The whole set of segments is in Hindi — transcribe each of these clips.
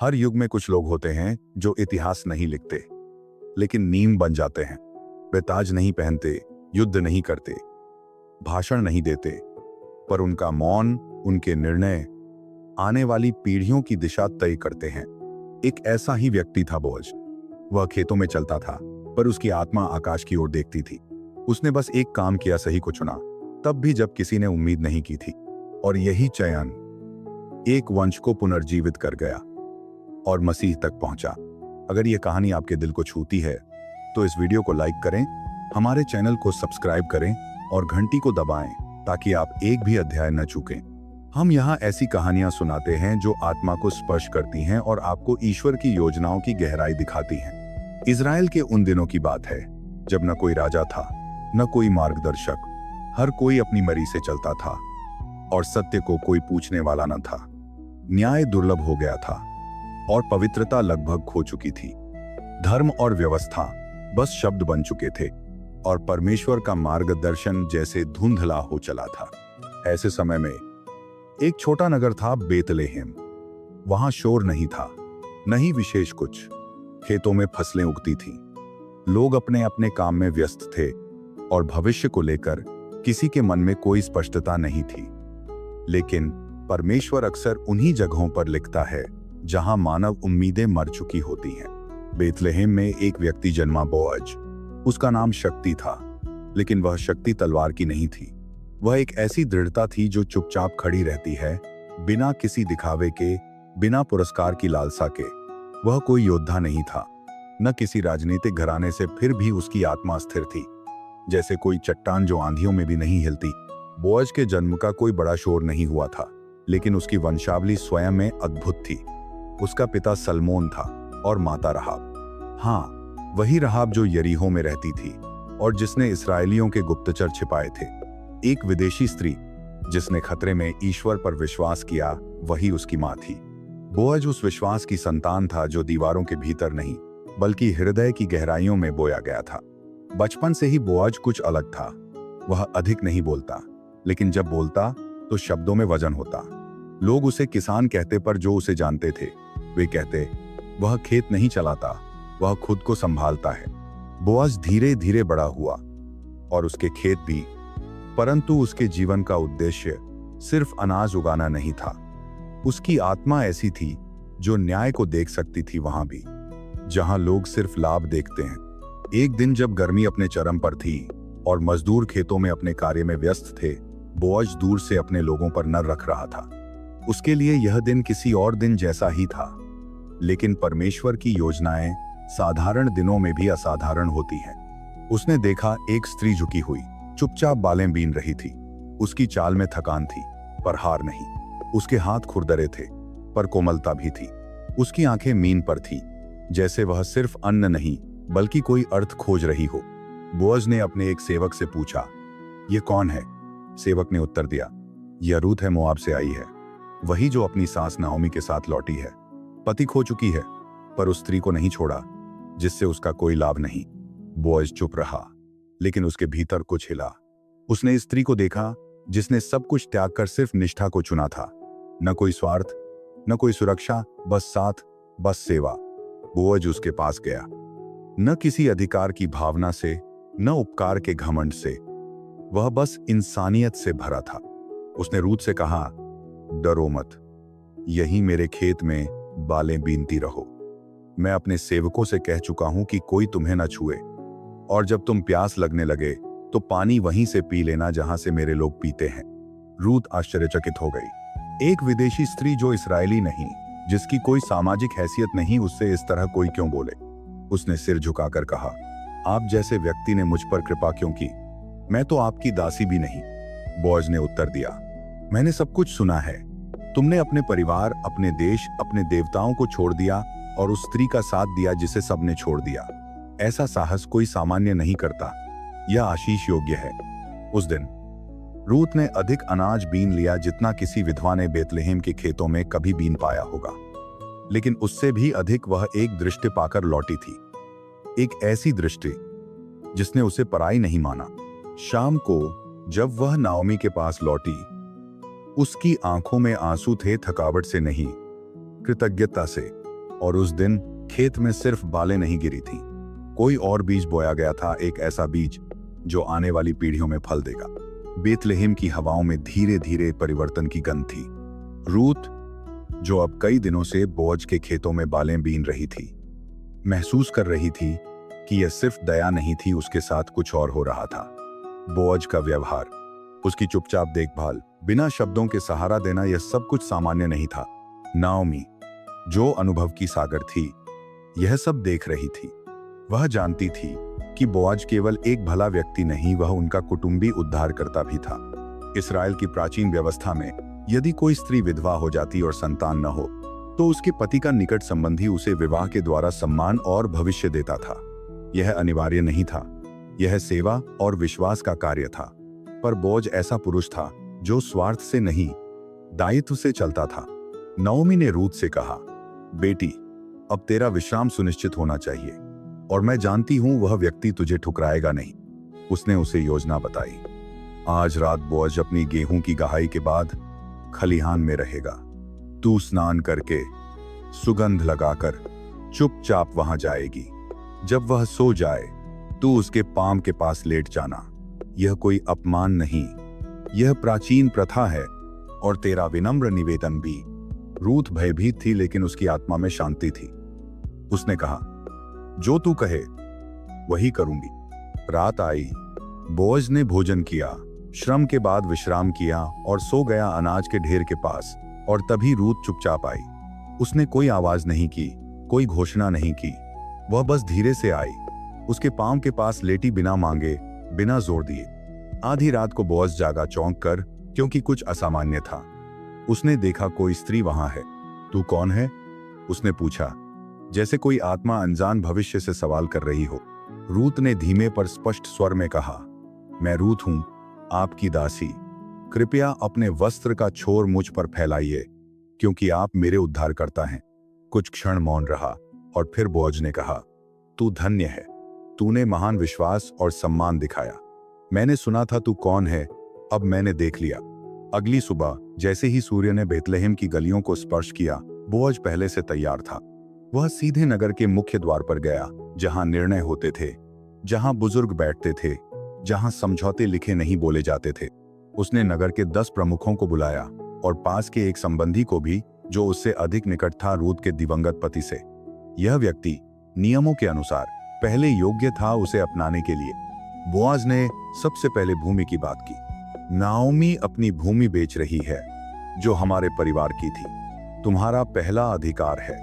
हर युग में कुछ लोग होते हैं जो इतिहास नहीं लिखते, लेकिन नीम बन जाते हैं। वे ताज नहीं पहनते, युद्ध नहीं करते, भाषण नहीं देते, पर उनका मौन, उनके निर्णय आने वाली पीढ़ियों की दिशा तय करते हैं। एक ऐसा ही व्यक्ति था बोअज। वह खेतों में चलता था, पर उसकी आत्मा आकाश की ओर देखती थी। उसने बस एक काम किया, सही को चुना, तब भी जब किसी ने उम्मीद नहीं की थी। और यही चयन एक वंश को पुनर्जीवित कर गया और मसीह तक पहुंचा। अगर यह कहानी आपके दिल को छूती है तो इस वीडियो को लाइक करें, हमारे चैनल को सब्सक्राइब करें और घंटी को दबाएं ताकि आप एक भी अध्याय न चूकें। हम यहाँ ऐसी कहानियां सुनाते हैं जो आत्मा को स्पर्श करती हैं और आपको ईश्वर की योजनाओं की गहराई दिखाती हैं। इजराइल के उन दिनों की बात है जब न कोई राजा था, न कोई मार्गदर्शक। हर कोई अपनी मर्जी से चलता था और सत्य को कोई पूछने वाला न था। न्याय दुर्लभ हो गया था और पवित्रता लगभग खो चुकी थी। धर्म और व्यवस्था बस शब्द बन चुके थे और परमेश्वर का मार्गदर्शन जैसे धुंधला हो चला था। ऐसे समय में एक छोटा नगर था, बेतलेहम। वहां शोर नहीं था, नहीं विशेष कुछ। खेतों में फसलें उगती थीं, लोग अपने अपने काम में व्यस्त थे और भविष्य को लेकर किसी के मन में कोई स्पष्टता नहीं थी। लेकिन परमेश्वर अक्सर उन्हीं जगहों पर लिखता है जहां मानव उम्मीदें मर चुकी होती हैं। बेतलेहम में एक व्यक्ति जन्मा, बोअज। उसका नाम शक्ति था, लेकिन वह शक्ति तलवार की नहीं थी। वह एक ऐसी दृढ़ता थी जो चुपचाप खड़ी रहती है, बिना किसी दिखावे के, बिना पुरस्कार की लालसा के। वह कोई योद्धा नहीं था, न किसी राजनीतिक घराने से, फिर भी उसकी आत्मा स्थिर थी, जैसे कोई चट्टान जो आंधियों में भी नहीं हिलती। बोअज के जन्म का कोई बड़ा शोर नहीं हुआ था, लेकिन उसकी वंशावली स्वयं में अद्भुत थी। उसका पिता सलमोन था और माता रहाब। हाँ, वही रहाब जो यरीहो में रहती थी और जिसने इस्राएलियों के गुप्तचर छिपाए थे। एक विदेशी स्त्री जिसने खतरे में ईश्वर पर विश्वास किया, वही उसकी मां थी। बोअज उस विश्वास की संतान था जो दीवारों के भीतर नहीं, बल्कि हृदय की गहराइयों में बोया गया था। बचपन से ही बोअज कुछ अलग था। वह अधिक नहीं बोलता, लेकिन जब बोलता तो शब्दों में वजन होता। लोग उसे किसान कहते, पर जो उसे जानते थे वे कहते, वह खेत नहीं चलाता, वह खुद को संभालता है। बोअज धीरे धीरे बड़ा हुआ और उसके खेत भी, परंतु उसके जीवन का उद्देश्य सिर्फ अनाज उगाना नहीं था। उसकी आत्मा ऐसी थी जो न्याय को देख सकती थी, वहां भी जहां लोग सिर्फ लाभ देखते हैं। एक दिन जब गर्मी अपने चरम पर थी और मजदूर खेतों में अपने कार्य में व्यस्त थे, बोअज दूर से अपने लोगों पर नजर रख रहा था। उसके लिए यह दिन किसी और दिन जैसा ही था, लेकिन परमेश्वर की योजनाएं साधारण दिनों में भी असाधारण होती हैं। उसने देखा एक स्त्री झुकी हुई, चुपचाप बालें बीन रही थी। उसकी चाल में थकान थी, पर हार नहीं। उसके हाथ खुरदरे थे, पर कोमलता भी थी। उसकी आंखें मीन पर थी, जैसे वह सिर्फ अन्न नहीं बल्कि कोई अर्थ खोज रही हो। बोअज ने अपने एक सेवक से पूछा, यह कौन है? सेवक ने उत्तर दिया, यह रूथ है, मोआब से आई है, वही जो अपनी सास नाओमी के साथ लौटी है। पति खो चुकी है, पर उस स्त्री को नहीं छोड़ा जिससे उसका कोई लाभ नहीं। बोअज चुप रहा, लेकिन उसके भीतर कुछ हिला। उसने स्त्री को देखा जिसने सब कुछ त्याग कर सिर्फ निष्ठा को चुना था। न कोई स्वार्थ, न कोई सुरक्षा, बस साथ, बस सेवा। बोअज उसके पास गया, न किसी अधिकार की भावना से, न उपकार के घमंड से, वह बस इंसानियत से भरा था। उसने रूथ से कहा, डरो मत, यहीं मेरे खेत में बालें बीनती रहो। मैं अपने सेवकों से कह चुका हूं कि कोई तुम्हें न छुए, और जब तुम प्यास लगने लगे तो पानी वहीं से पी लेना जहां से मेरे लोग पीते हैं। रूथ आश्चर्यचकित हो गई। एक विदेशी स्त्री जो इस्राएली नहीं, जिसकी कोई सामाजिक हैसियत नहीं, उससे इस तरह कोई क्यों बोले? उसने सिर झुकाकर कहा, आप जैसे व्यक्ति ने मुझ पर कृपा क्यों की? मैं तो आपकी दासी भी नहीं। बोअज ने उत्तर दिया, मैंने सब कुछ सुना है। तुमने अपने परिवार, अपने देश, अपने देवताओं को छोड़ दिया और उस स्त्री का साथ दिया जिसे सबने छोड़ दिया। ऐसा साहस कोई सामान्य नहीं करता, यह आशीष योग्य है। उस दिन रूथ ने अधिक अनाज बीन लिया जितना किसी विधवा ने बेतलेहम के खेतों में कभी बीन पाया होगा, लेकिन उससे भी अधिक वह एक दृष्टि पाकर लौटी थी। एक ऐसी दृष्टि जिसने उसे पराई नहीं माना। शाम को जब वह नाओमी के पास लौटी, उसकी आंखों में आंसू थे, थकावट से नहीं, कृतज्ञता से। और उस दिन खेत में सिर्फ बालें नहीं गिरी थी, कोई और बीज बोया गया था, एक ऐसा बीज जो आने वाली पीढ़ियों में फल देगा। बेतलेहम की हवाओं में धीरे धीरे परिवर्तन की गंध थी। रूथ, जो अब कई दिनों से बोअज के खेतों में बालें बीन रही थी, महसूस कर रही थी कि यह सिर्फ दया नहीं थी, उसके साथ कुछ और हो रहा था। बोअज का व्यवहार, उसकी चुपचाप देखभाल, बिना शब्दों के सहारा देना, यह सब कुछ सामान्य नहीं था। नाओमी, जो अनुभव की सागर थी, यह सब देख रही थी। वह जानती थी कि बोअज केवल एक भला व्यक्ति नहीं, वह उनका कुटुंबी उद्धारकर्ता भी था। इस्राएल की प्राचीन व्यवस्था में यदि कोई स्त्री विधवा हो जाती और संतान न हो, तो उसके पति का निकट संबंधी उसे विवाह के द्वारा सम्मान और भविष्य देता था। यह अनिवार्य नहीं था, यह सेवा और विश्वास का कार्य था। पर बोअज ऐसा पुरुष था जो स्वार्थ से नहीं, दायित्व से चलता था। नाओमी ने रूथ से कहा, बेटी, अब तेरा विश्राम सुनिश्चित होना चाहिए, और मैं जानती हूं वह व्यक्ति तुझे ठुकराएगा नहीं। उसने उसे योजना बताई। आज रात बोअज अपनी गेहूं की गहाई के बाद खलिहान में रहेगा। तू स्नान करके, सुगंध लगाकर चुपचाप वहां जाएगी। जब वह सो जाए, तू उसके पांव के पास लेट जाना। यह कोई अपमान नहीं, यह प्राचीन प्रथा है, और तेरा विनम्र निवेदन भी। रूथ भयभीत थी, लेकिन उसकी आत्मा में शांति थी। उसने कहा, जो तू कहे वही करूंगी। रात आई, बोअज ने भोजन किया, श्रम के बाद विश्राम किया और सो गया अनाज के ढेर के पास। और तभी रूथ चुपचाप आई। उसने कोई आवाज नहीं की, कोई घोषणा नहीं की। वह बस धीरे से आई, उसके पांव के पास लेटी, बिना मांगे, बिना जोर दिए। आधी रात को बोअज जागा, चौंक कर, क्योंकि कुछ असामान्य था। उसने देखा कोई स्त्री वहां है। तू कौन है? उसने पूछा, जैसे कोई आत्मा अनजान भविष्य से सवाल कर रही हो। रूथ ने धीमे पर स्पष्ट स्वर में कहा, मैं रूथ हूं, आपकी दासी। कृपया अपने वस्त्र का छोर मुझ पर फैलाइए, क्योंकि आप मेरे उद्धारकर्ता हैं। कुछ क्षण मौन रहा, और फिर बोअज ने कहा, तू धन्य है, तूने महान विश्वास और सम्मान दिखाया। मैंने सुना था तू कौन है, अब मैंने देख लिया। अगली सुबह जैसे ही सूर्य ने बेतलेहम की गलियों को स्पर्श किया, बोअज पहले से तैयार था। वह सीधे नगर के मुख्य द्वार पर गया, जहां निर्णय होते थे, जहां बुजुर्ग बैठते थे, जहां समझौते लिखे नहीं बोले जाते थे। उसने नगर के 10 प्रमुखों को बुलाया, और पास के एक संबंधी को भी, जो उससे अधिक निकट था, रूथ के दिवंगत पति से। यह व्यक्ति नियमों के अनुसार पहले योग्य था उसे अपनाने के लिए। बोअज ने सबसे पहले भूमि की बात की। नाओमी अपनी भूमि बेच रही है, जो हमारे परिवार की थी। तुम्हारा पहला अधिकार है।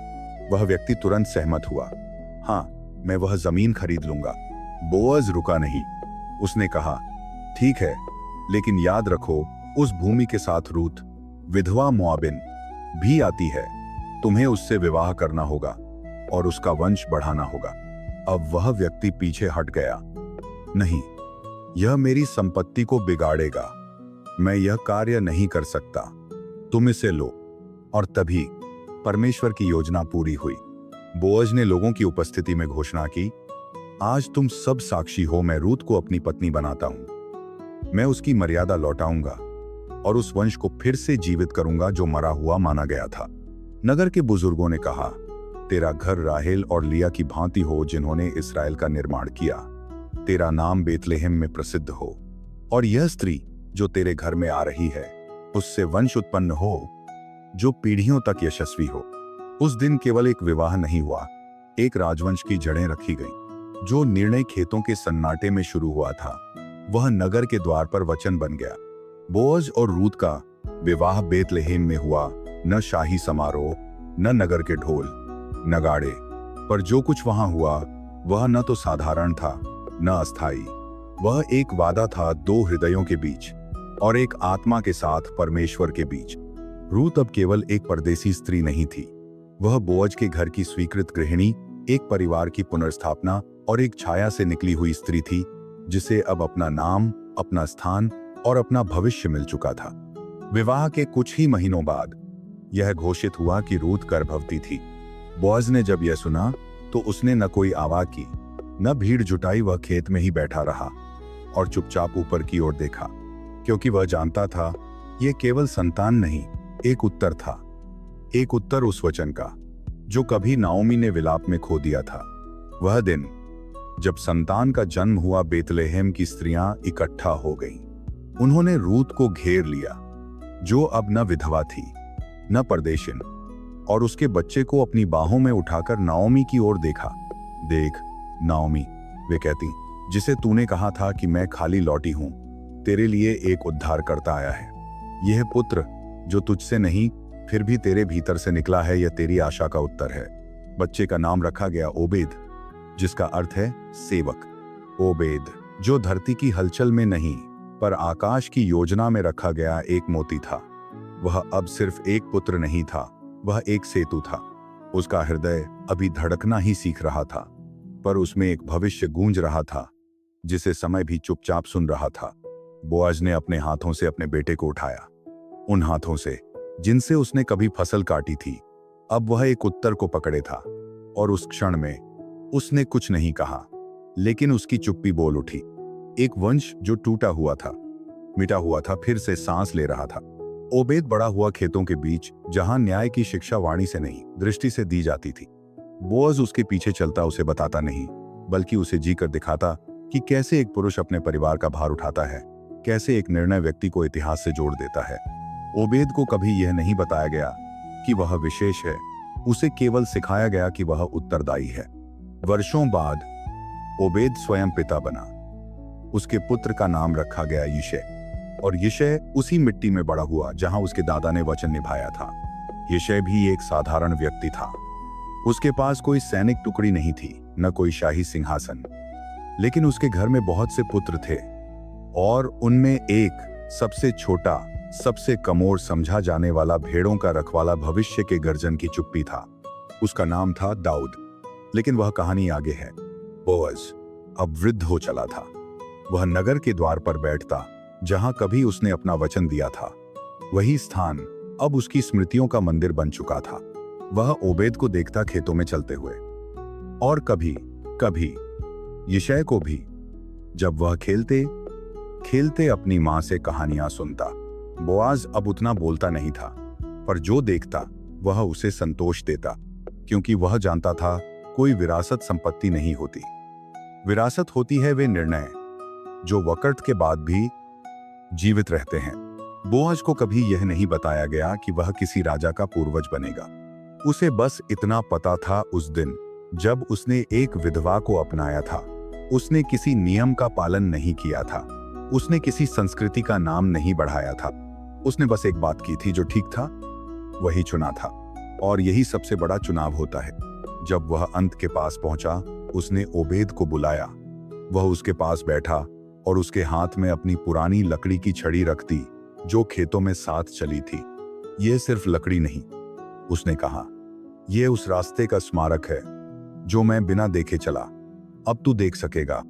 वह व्यक्ति तुरंत सहमत हुआ। हाँ, मैं वह जमीन खरीद लूंगा। बोअज रुका नहीं। उसने कहा, ठीक है, लेकिन याद रखो, उस भूमि के साथ रूथ, विधवा मोआबिन, भी आती है। तुम्हें उससे विवाह करना होगा और उसका वंश बढ़ाना होगा। अब वह व्यक्ति पीछे हट गया। नहीं, यह मेरी संपत्ति को बिगाड़ेगा। मैं यह कार्य नहीं कर सकता। तुम इसे लो। और तभी परमेश्वर की योजना पूरी हुई। बोअज ने लोगों की उपस्थिति में घोषणा की, आज तुम सब साक्षी हो, मैं रूथ को अपनी पत्नी बनाता हूं। मैं उसकी मर्यादा लौटाऊंगा और उस वंश को फिर से जीवित करूंगा जो मरा हुआ माना गया था। नगर के बुजुर्गों ने कहा, तेरा घर राहेल और लिया की भांति हो, जिन्होंने इस्राएल का निर्माण किया। तेरा नाम बेतलेहम में प्रसिद्ध हो, और यह स्त्री जो तेरे घर में आ रही है, उससे वंश उत्पन्न हो जो पीढ़ियों तक यशस्वी हो। उस दिन केवल एक विवाह नहीं हुआ, एक राजवंश की जड़ें रखी गईं। जो निर्णय खेतों के सन्नाटे में शुरू हुआ था, वह नगर के द्वार पर वचन बन गया। बोअज और रूथ का विवाह बेतलेहम में हुआ, न शाही समारोह, न नगर के ढोल नगाड़े, पर जो कुछ वहां हुआ वह न तो साधारण था, न अस्थायी। वह एक वादा था, 2 हृदयों के बीच और एक आत्मा के साथ परमेश्वर के बीच। रूथ अब केवल एक परदेसी स्त्री नहीं थी, वह बोअज के घर की स्वीकृत गृहिणी, एक परिवार की पुनर्स्थापना और एक छाया से निकली हुई स्त्री थी, जिसे अब अपना नाम, अपना स्थान और अपना भविष्य मिल चुका था। विवाह के कुछ ही महीनों बाद यह घोषित हुआ कि रूथ गर्भवती थी। बोअज ने जब यह सुना तो उसने न कोई आवाज की, न भीड़ जुटाई। वह खेत में ही बैठा रहा और चुपचाप ऊपर की ओर देखा, क्योंकि वह जानता था यह केवल संतान नहीं, एक उत्तर था। एक उत्तर उस वचन का जो कभी नाओमी ने विलाप में खो दिया था। वह दिन जब संतान का जन्म हुआ, बेतलेहम की स्त्रियां इकट्ठा हो गईं। उन्होंने रूत को घेर लिया, जो अब न विधवा थी न परदेशिन, और उसके बच्चे को अपनी बाहों में उठाकर नाओमी की ओर देखा। देख नाओमी, वे कहती, जिसे तूने कहा था कि मैं खाली लौटी हूं, तेरे लिए एक उद्धारकर्ता आया है। यह पुत्र जो तुझसे नहीं फिर भी तेरे भीतर से निकला है, यह तेरी आशा का उत्तर है। बच्चे का नाम रखा गया ओबेद, जिसका अर्थ है सेवक। ओबेद जो धरती की हलचल में नहीं पर आकाश की योजना में रखा गया एक मोती था। वह अब सिर्फ एक पुत्र नहीं था, वह एक सेतु था। उसका हृदय अभी धड़कना ही सीख रहा था, पर उसमें एक भविष्य गूंज रहा था जिसे समय भी चुपचाप सुन रहा था। बोअज ने अपने हाथों से अपने बेटे को उठाया, उन हाथों से जिनसे उसने कभी फसल काटी थी। अब वह एक उत्तर को पकड़े था, और उस क्षण में उसने कुछ नहीं कहा, लेकिन उसकी चुप्पी बोल उठी। एक वंश जो टूटा हुआ था, मिटा हुआ था, फिर से सांस ले रहा था। ओबेद बड़ा हुआ खेतों के बीच, जहां न्याय की शिक्षा वाणी से नहीं दृष्टि से दी जाती थी। बोअज उसके पीछे चलता, उसे बताता नहीं बल्कि उसे जीकर दिखाता कि कैसे एक पुरुष अपने परिवार का भार उठाता है, कैसे एक निर्णय व्यक्ति को इतिहास से जोड़ देता है। ओबेद को कभी यह नहीं बताया गया कि वह विशेष है, उसे केवल सिखाया गया कि वह उत्तरदायी है। वर्षों बाद ओबेद स्वयं पिता बना। उसके पुत्र का नाम रखा गया यिशै, और यिशै उसी मिट्टी में बड़ा हुआ जहां उसके दादा ने वचन निभाया था। यिशै भी एक साधारण व्यक्ति था। उसके पास कोई सैनिक टुकड़ी नहीं थी, न कोई शाही सिंहासन, लेकिन उसके घर में बहुत से पुत्र थे, और उनमें एक सबसे छोटा, सबसे कमोर समझा जाने वाला भेड़ों का रखवाला भविष्य के गर्जन की चुप्पी था। उसका नाम था दाऊद। लेकिन वह कहानी आगे है। बोअज अब वृद्ध हो चला था। वह नगर के द्वार पर बैठता जहां कभी उसने अपना वचन दिया था। वही स्थान अब उसकी स्मृतियों का मंदिर बन चुका था। वह ओबेद को देखता खेतों में चलते हुए, और कभी कभी यिशै को भी, जब वह खेलते खेलते अपनी मां से कहानियां सुनता। बोआज अब उतना बोलता नहीं था, पर जो देखता वह उसे संतोष देता, क्योंकि वह जानता था कोई विरासत संपत्ति नहीं होती। विरासत होती है वे निर्णय जो वक्त के बाद भी जीवित रहते हैं। बोअज को कभी यह नहीं बताया गया कि वह किसी राजा का पूर्वज बनेगा। उसे बस इतना पता था, उस दिन जब उसने एक विधवा को अपनाया था, उसने किसी नियम का पालन नहीं किया था, उसने किसी संस्कृति का नाम नहीं बढ़ाया था। उसने बस एक बात की थी जो ठीक था, वही चुना था। और यही सबसे बड़ा चुनाव होता है। जब वह अंत के पास पहुंचा, उसने ओबेद को बुलाया। वह उसके पास बैठा और उसके हाथ में अपनी पुरानी लकड़ी की छड़ी रख दी जो खेतों में साथ चली थी। यह सिर्फ लकड़ी नहीं, उसने कहा, यह उस रास्ते का स्मारक है जो मैं बिना देखे चला, अब तू देख सकेगा।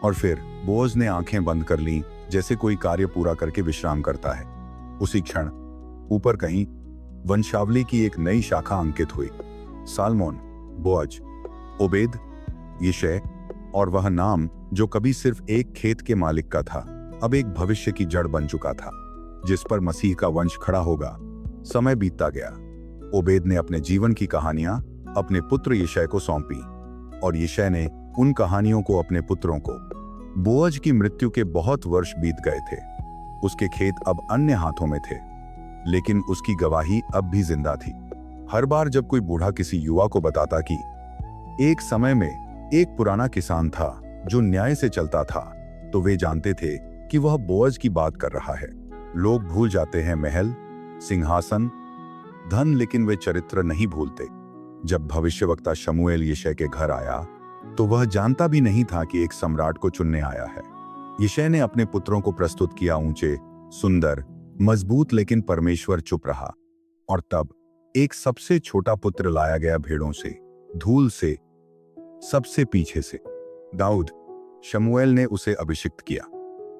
और फिर बोअज ने आंखें बंद कर लीं, जैसे कोई कार्य पूरा करके विश्राम करता है। उसी क्षण ऊपर कहीं वंशावली की एक नई शाखा अंकित हुई। सालमोन, बोअज, ओबेद, यिशै, और वह नाम जो कभी सिर्फ एक खेत के मालिक का था, अब एक भविष्य की जड़ बन चुका था, जिस पर मसीह का वंश खड़ा होगा। समय बीतता गया। ओबेद ने अपने जीवन की कहानियां अपने पुत्र यिशै को सौंपी, और यिशै ने उन कहानियों को अपने पुत्रों को। बोअज की मृत्यु के बहुत वर्ष बीत गए थे। उसके खेत अब अन्य हाथों में थे, लेकिन उसकी गवाही अब भी जिंदा थी। हर बार जब कोई बूढ़ा किसी युवा को बताता कि एक समय में एक पुराना किसान था जो न्याय से चलता था, तो वे जानते थे कि वह बोअज की बात कर रहा है। लोग भूल जाते हैं महल, सिंहासन, धन, लेकिन वे चरित्र नहीं भूलते। जब भविष्यवक्ता शमूएल यिशै के घर आया, तो वह जानता भी नहीं था कि एक सम्राट को चुनने आया है। यिशै ने अपने पुत्रों को प्रस्तुत किया, ऊंचे, सुंदर, मजबूत, लेकिन परमेश्वर चुप रहा। और तब एक सबसे छोटा पुत्र लाया गया, भेड़ों से, धूल से, सबसे पीछे से, दाऊद। शमूएल ने उसे अभिषिक्त किया,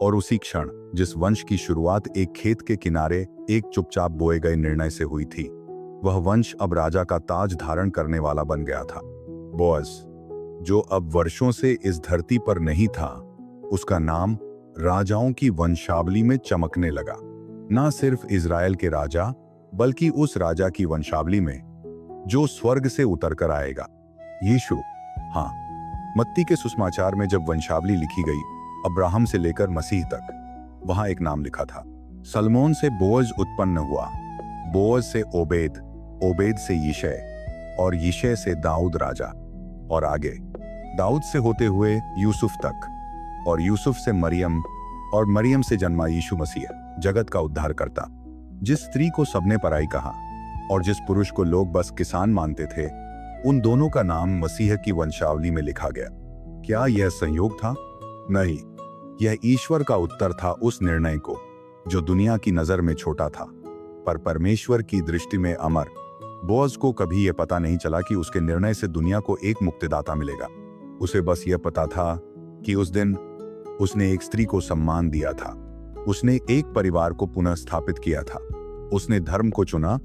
और उसी क्षण जिस वंश की शुरुआत एक खेत के किनारे एक चुपचाप बोए गए निर्णय से हुई थी, वह वंश अब राजा का ताज धारण करने वाला बन गया था। बोअज, जो अब वर्षों से इस धरती पर नहीं था, उसका नाम राजाओं की वंशावली में चमकने लगा। ना सिर्फ इज़राइल के राजा, बल्कि उस राजा की वंशावली में जो स्वर्ग से उतरकर आएगा। यीशु। हाँ, मत्ती के सुसमाचार में जब वंशावली लिखी गई, अब्राहम से लेकर मसीह तक, वहां एक नाम लिखा था। सलमोन से बोअज उत्पन्न हुआ, बोअज से ओबेद, ओबेद से यिशै, और यिशै से दाऊद राजा, और आगे दाऊद से होते हुए यूसुफ तक, और यूसुफ से मरियम, और मरियम से जन्मा यीशु मसीह, जगत का उद्धार करता। जिस स्त्री को सबने पराई कहा और जिस पुरुष को लोग बस किसान मानते थे, उन दोनों का नाम मसीह की वंशावली में लिखा गया। क्या यह संयोग था? नहीं, यह ईश्वर का उत्तर था उस निर्णय को जो दुनिया की नजर में छोटा था, पर परमेश्वर की दृष्टि में अमर। बोअज को कभी यह पता नहीं चला कि उसके निर्णय से दुनिया को एक मुक्तिदाता मिलेगा। उसे बस यह पता था कि उस दिन उसने एक स्त्री को सम्मान दिया था, उसने एक परिवार को पुनः स्थापित किया था, उसने धर्म को चुना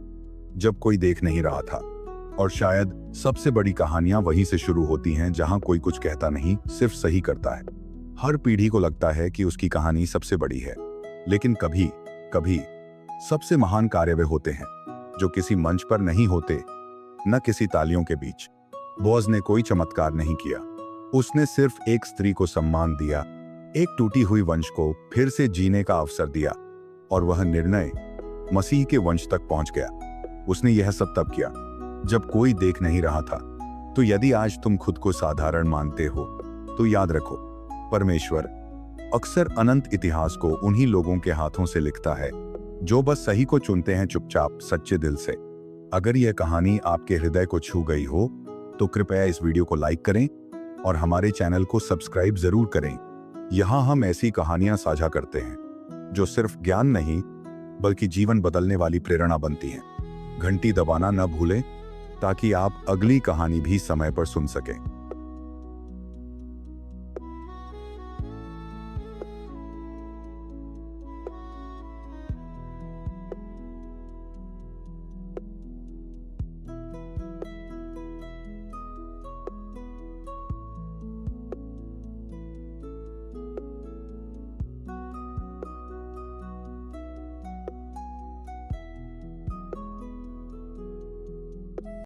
जब कोई देख नहीं रहा था। और शायद सबसे बड़ी कहानियां वहीं से शुरू होती हैं जहां कोई कुछ कहता नहीं, सिर्फ सही करता है। हर पीढ़ी को लगता है कि उसकी कहानी सबसे बड़ी है, लेकिन कभी कभी सबसे महान कार्य वे होते हैं जो किसी मंच पर नहीं होते, न किसी तालियों के बीच। बोअज ने कोई चमत्कार नहीं किया, उसने सिर्फ एक स्त्री को सम्मान दिया, एक टूटी हुई वंश को फिर से जीने का अवसर दिया, और वह निर्णय मसीह के वंश तक पहुंच गया। उसने यह सब तब किया जब कोई देख नहीं रहा था। तो यदि आज तुम खुद को साधारण मानते हो, तो याद रखो, परमेश्वर अक्सर अनंत इतिहास को उन्हीं लोगों के हाथों से लिखता है जो बस सही को चुनते हैं, चुपचाप, सच्चे दिल से। अगर यह कहानी आपके हृदय को छू गई हो तो कृपया इस वीडियो को लाइक करें और हमारे चैनल को सब्सक्राइब जरूर करें। यहाँ हम ऐसी कहानियां साझा करते हैं जो सिर्फ ज्ञान नहीं बल्कि जीवन बदलने वाली प्रेरणा बनती हैं। घंटी दबाना न भूलें ताकि आप अगली कहानी भी समय पर सुन सकें।